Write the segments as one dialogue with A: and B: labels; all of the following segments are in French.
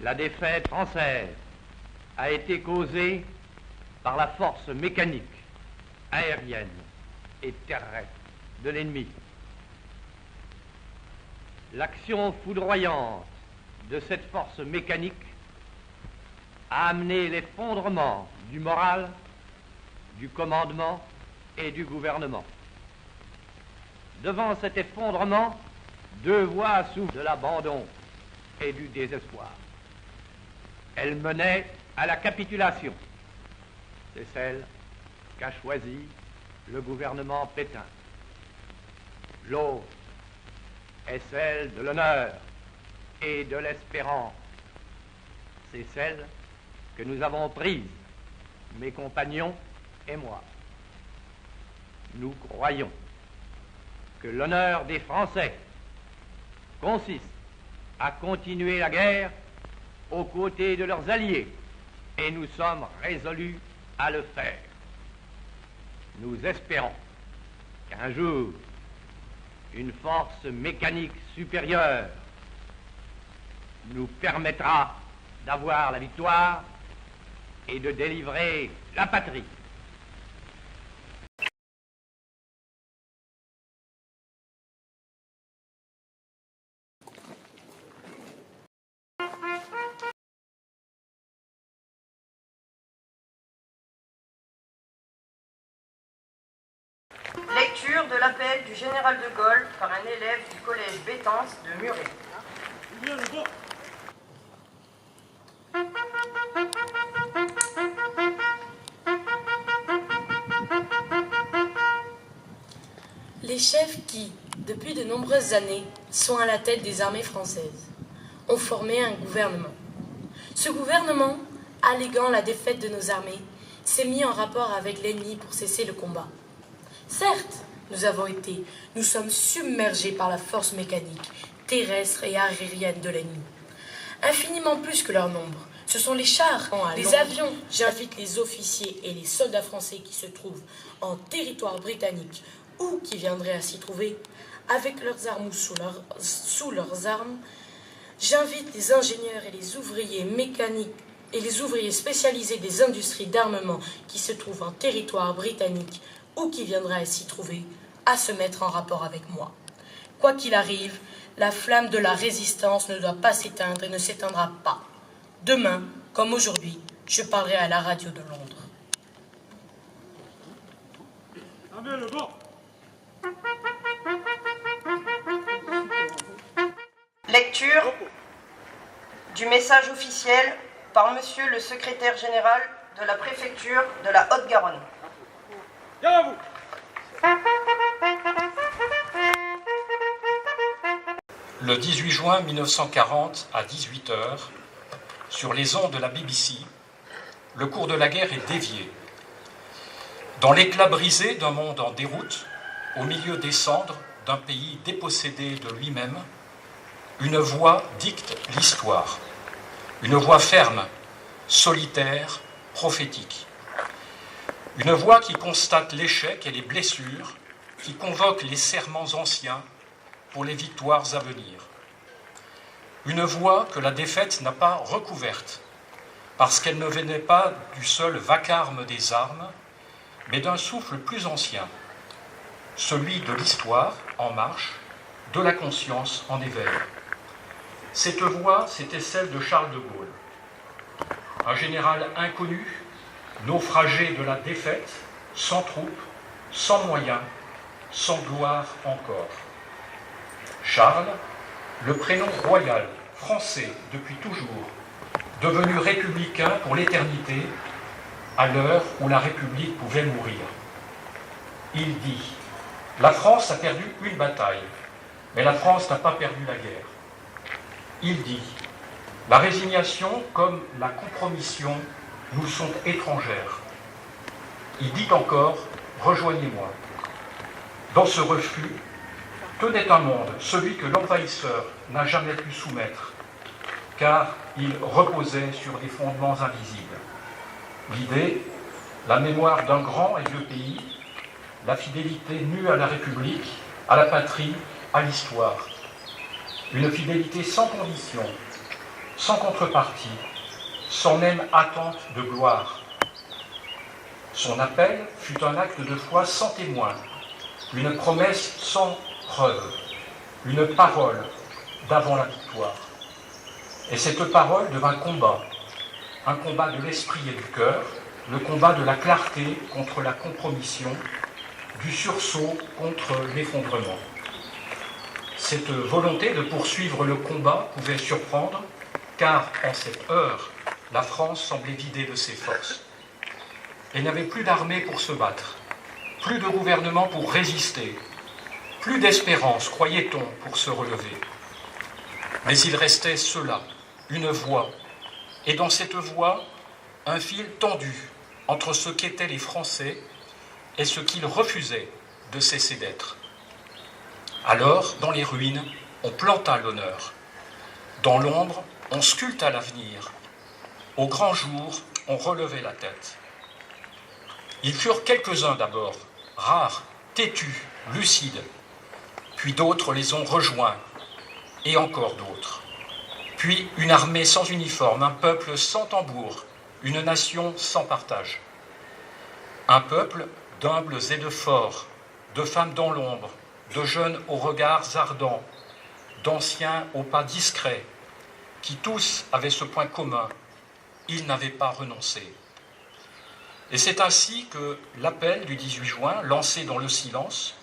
A: La défaite française a été causée par la force mécanique, aérienne et terrestre de l'ennemi. L'action foudroyante de cette force mécanique a amené l'effondrement du moral, du commandement et du gouvernement. Devant cet effondrement, deux voies s'ouvrent de l'abandon et du désespoir. Elles menaient à la capitulation. C'est celle qu'a choisie le gouvernement Pétain. L'autre est celle de l'honneur et de l'espérance. C'est celle que nous avons prise, mes compagnons et moi. Nous croyons que l'honneur des Français consiste à continuer la guerre aux côtés de leurs alliés, et nous sommes résolus à le faire. Nous espérons qu'un jour, une force mécanique supérieure nous permettra d'avoir la victoire et de délivrer la patrie.
B: Lecture de l'appel du général de Gaulle par un élève du collège Bétance de Muret.
C: Les chefs qui, depuis de nombreuses années, sont à la tête des armées françaises, ont formé un gouvernement. Ce gouvernement, alléguant la défaite de nos armées, s'est mis en rapport avec l'ennemi pour cesser le combat. Certes, nous sommes submergés par la force mécanique, terrestre et aérienne de l'ennemi. Infiniment plus que leur nombre. Ce sont les chars, les avions. J'invite les officiers et les soldats français qui se trouvent en territoire britannique ou qui viendraient à s'y trouver, avec leurs armes ou sous leurs armes. J'invite les ingénieurs et les ouvriers mécaniques et les ouvriers spécialisés des industries d'armement qui se trouvent en territoire britannique ou qui viendraient à s'y trouver, à se mettre en rapport avec moi. Quoi qu'il arrive, la flamme de la résistance ne doit pas s'éteindre et ne s'éteindra pas. Demain, comme aujourd'hui, je parlerai à la radio de Londres.
B: Lecture du message officiel par Monsieur le secrétaire général de la préfecture de la Haute-Garonne.
D: Bien à vous.
E: Le 18 juin 1940, à 18h, sur les ondes de la BBC, le cours de la guerre est dévié. Dans l'éclat brisé d'un monde en déroute, au milieu des cendres d'un pays dépossédé de lui-même, une voix dicte l'histoire. Une voix ferme, solitaire, prophétique. Une voix qui constate l'échec et les blessures, qui convoque les serments anciens pour les victoires à venir. Une voix que la défaite n'a pas recouverte, parce qu'elle ne venait pas du seul vacarme des armes, mais d'un souffle plus ancien, celui de l'histoire en marche, de la conscience en éveil. Cette voix, c'était celle de Charles de Gaulle, un général inconnu, naufragé de la défaite, sans troupes, sans moyens, sans gloire encore. Charles, le prénom royal, français depuis toujours, devenu républicain pour l'éternité, à l'heure où la République pouvait mourir. Il dit : la France a perdu une bataille, mais la France n'a pas perdu la guerre. Il dit : la résignation comme la compromission nous sont étrangères. Il dit encore : rejoignez-moi. Dans ce refus, tenait un monde, celui que l'envahisseur n'a jamais pu soumettre, car il reposait sur des fondements invisibles. L'idée, la mémoire d'un grand et vieux pays, la fidélité nue à la République, à la patrie, à l'histoire. Une fidélité sans condition, sans contrepartie, sans même attente de gloire. Son appel fut un acte de foi sans témoin, une promesse sans preuve, une parole d'avant la victoire. Et cette parole devint combat, un combat de l'esprit et du cœur, le combat de la clarté contre la compromission, du sursaut contre l'effondrement. Cette volonté de poursuivre le combat pouvait surprendre, car en cette heure, la France semblait vidée de ses forces. Elle n'avait plus d'armée pour se battre, plus de gouvernement pour résister, plus d'espérance, croyait-on, pour se relever. Mais il restait cela, une voie, et dans cette voie, un fil tendu entre ce qu'étaient les Français et ce qu'ils refusaient de cesser d'être. Alors, dans les ruines, on planta l'honneur. Dans l'ombre, on sculpta l'avenir. Au grand jour, on relevait la tête. Ils furent quelques-uns d'abord, rares, têtus, lucides. Puis d'autres les ont rejoints, et encore d'autres. Puis une armée sans uniforme, un peuple sans tambour, une nation sans partage. Un peuple d'humbles et de forts, de femmes dans l'ombre, de jeunes aux regards ardents, d'anciens aux pas discrets, qui tous avaient ce point commun, ils n'avaient pas renoncé. Et c'est ainsi que l'appel du 18 juin, lancé dans le silence,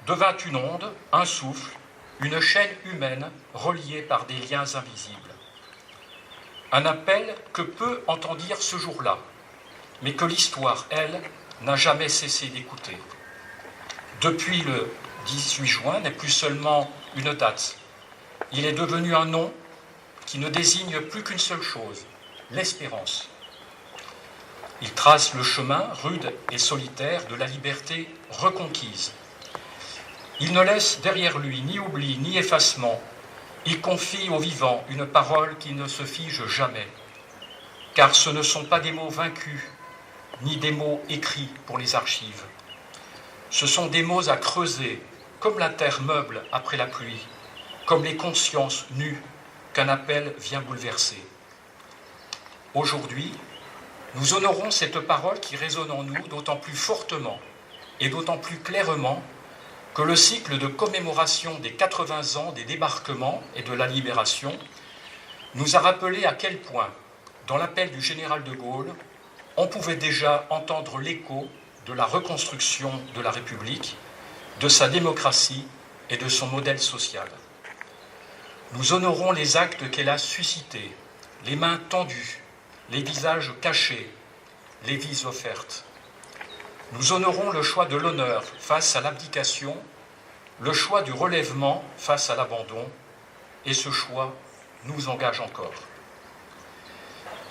E: devint une onde, un souffle, une chaîne humaine reliée par des liens invisibles. Un appel que peu entendirent ce jour-là, mais que l'histoire, elle, n'a jamais cessé d'écouter. Depuis le 18 juin n'est plus seulement une date, il est devenu un nom qui ne désigne plus qu'une seule chose, l'espérance. Il trace le chemin rude et solitaire de la liberté reconquise. Il ne laisse derrière lui ni oubli ni effacement. Il confie aux vivants une parole qui ne se fige jamais. Car ce ne sont pas des mots vaincus, ni des mots écrits pour les archives. Ce sont des mots à creuser, comme la terre meuble après la pluie, comme les consciences nues qu'un appel vient bouleverser. Aujourd'hui, nous honorons cette parole qui résonne en nous d'autant plus fortement et d'autant plus clairement que le cycle de commémoration des 80 ans des débarquements et de la libération nous a rappelé à quel point, dans l'appel du général de Gaulle, on pouvait déjà entendre l'écho de la reconstruction de la République, de sa démocratie et de son modèle social. Nous honorons les actes qu'elle a suscités, les mains tendues, les visages cachés, les vies offertes. Nous honorons le choix de l'honneur face à l'abdication, le choix du relèvement face à l'abandon, et ce choix nous engage encore.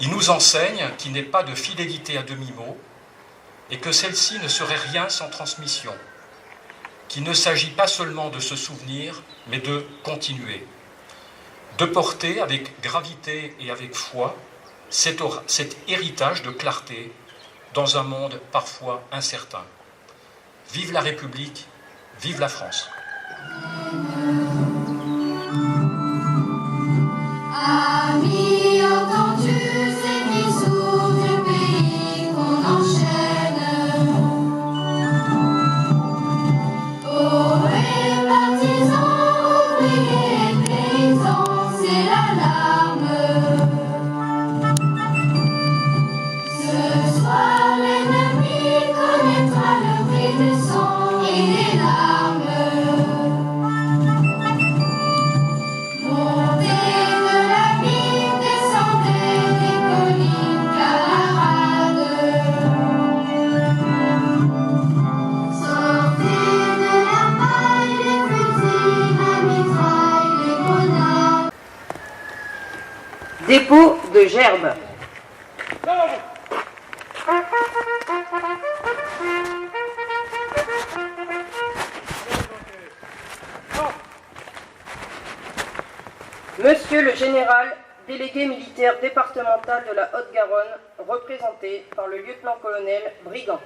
E: Il nous enseigne qu'il n'est pas de fidélité à demi-mot et que celle-ci ne serait rien sans transmission, qu'il ne s'agit pas seulement de se souvenir, mais de continuer, de porter avec gravité et avec foi cet héritage de clarté dans un monde parfois incertain. Vive la République, vive la France.
F: Amis, entends-tu ces discours du pays qu'on enchaîne? Oh, les partisans, ouvriers, paysans, c'est l'alarme. Ce soir, l'ennemi connaîtra le prix du sang et des larmes. Montez de la mine, descendez des collines, camarades. Sortez de la paille, les fusils, la mitraille, les grenades.
B: Dépôt de gerbes. Monsieur le général, délégué militaire départemental de la Haute-Garonne, représenté par le lieutenant-colonel Brigand.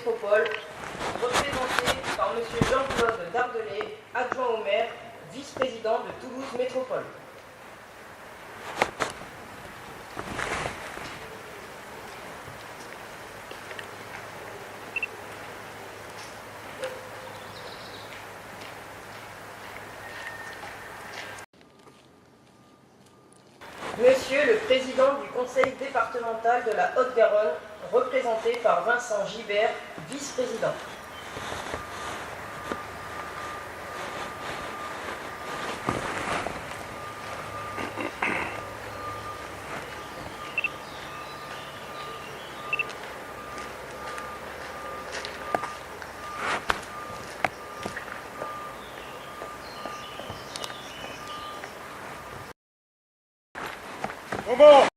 B: Métropole, représenté par M. Jean-Claude Dardelay, adjoint au maire, vice-président de Toulouse Métropole. Monsieur le Président du Conseil départemental de la Haute-Garonne, représenté par Vincent Gibert, vice-président.
D: Moment.